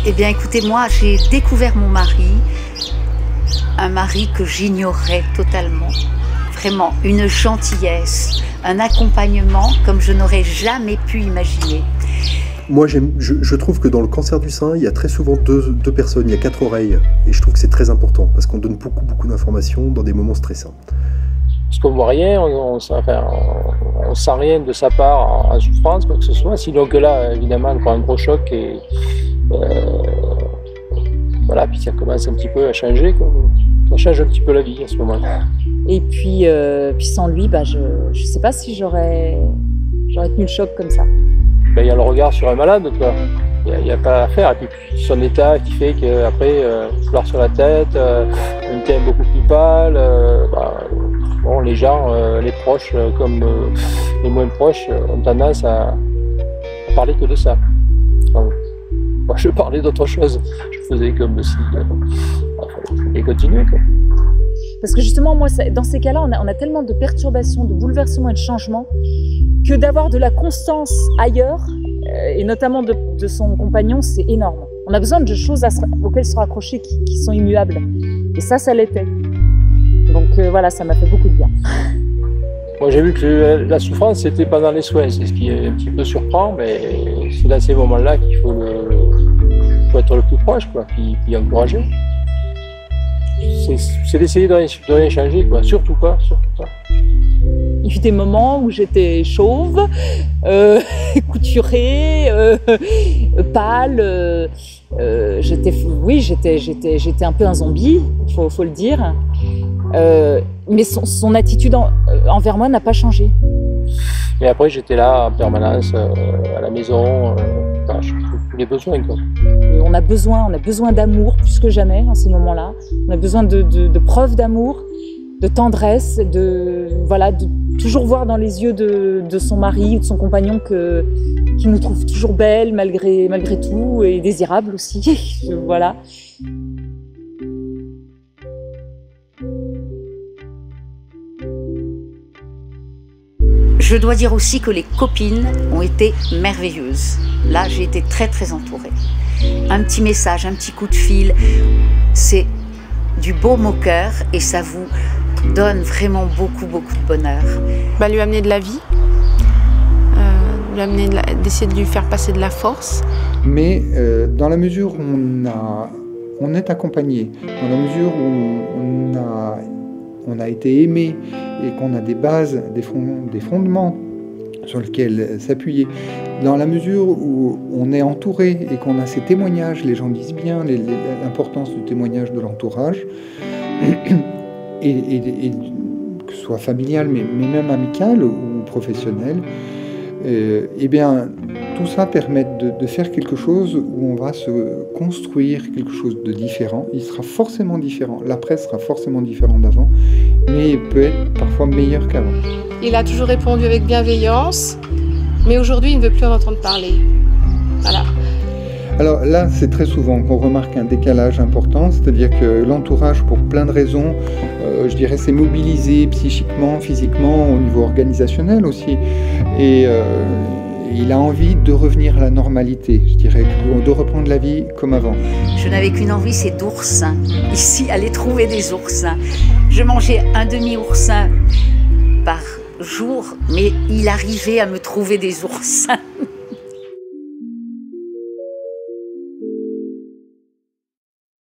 Eh bien, écoutez, moi, j'ai découvert mon mari, un mari que j'ignorais totalement. Vraiment, une gentillesse, un accompagnement comme je n'aurais jamais pu imaginer. Moi, je trouve que dans le cancer du sein, il y a très souvent deux personnes, il y a 4 oreilles. Et je trouve que c'est très important, parce qu'on donne beaucoup d'informations dans des moments stressants. Parce qu'on ne voit rien, on sent rien de sa part en souffrance, quoi que ce soit. Sinon que là, évidemment, on prend un gros choc et voilà, puis ça commence un petit peu à changer, quoi. Ça change un petit peu la vie à ce moment-là. Et puis sans lui, je ne sais pas si j'aurais tenu le choc comme ça. Il y a le regard sur un malade, quoi. Il n'y a pas à faire. Et puis son état qui fait qu'après, fleur sur la tête, une teint beaucoup plus pâle. Bon, les gens, les proches comme les moins proches, ont tendance à parler que de ça. Enfin, moi, je parlais d'autre chose. Je faisais comme si il fallait continuer, quoi. Parce que justement, moi, dans ces cas-là, on a tellement de perturbations, de bouleversements et de changements que d'avoir de la constance ailleurs, et notamment de son compagnon, c'est énorme. On a besoin de choses auxquelles se raccrocher qui sont immuables. Et ça l'était. Donc voilà, ça m'a fait beaucoup de bien. Moi, j'ai vu que la souffrance, c'était pendant les soins. C'est ce qui est un petit peu surprend, mais c'est dans ces moments-là qu'il faut être le plus proche, quoi, puis encourager. C'est d'essayer de rien changer, quoi. Surtout pas. Il fut des moments où j'étais chauve, couturée, pâle. J'étais un peu un zombie, faut le dire. Mais son attitude envers moi n'a pas changé. Et après, j'étais là en permanence à la maison. Je trouve tous les besoins, quoi. On a besoin d'amour plus que jamais en ces moments-là. On a besoin de preuves d'amour, de tendresse, de toujours voir dans les yeux de son mari ou de son compagnon qu'il nous trouve toujours belles malgré tout et désirables aussi. Voilà. Je dois dire aussi que les copines ont été merveilleuses. Là, j'ai été très entourée. Un petit message, un petit coup de fil, c'est du baume au cœur et ça vous donne vraiment beaucoup de bonheur. Lui amener de la vie, d'essayer de lui faire passer de la force. Mais dans la mesure où on est accompagné, dans la mesure où on a été aimé et qu'on a des bases, des fondements sur lesquels s'appuyer, dans la mesure où on est entouré et qu'on a ces témoignages, les gens disent bien l'importance du témoignage de l'entourage, et que ce soit familial, mais même amical ou professionnel, eh bien, tout ça permet de faire quelque chose où on va se construire quelque chose de différent. Il sera forcément différent, l'après sera forcément différent d'avant, mais il peut être parfois meilleur qu'avant. Il a toujours répondu avec bienveillance, mais aujourd'hui, il ne veut plus en entendre parler. Voilà. Alors là, c'est très souvent qu'on remarque un décalage important, c'est-à-dire que l'entourage, pour plein de raisons, je dirais, s'est mobilisé psychiquement, physiquement, au niveau organisationnel aussi, et il a envie de revenir à la normalité, je dirais, de reprendre la vie comme avant. Je n'avais qu'une envie, c'est d'oursins. Ici, aller trouver des oursins. Je mangeais un demi-oursin par jour, mais il arrivait à me trouver des oursins.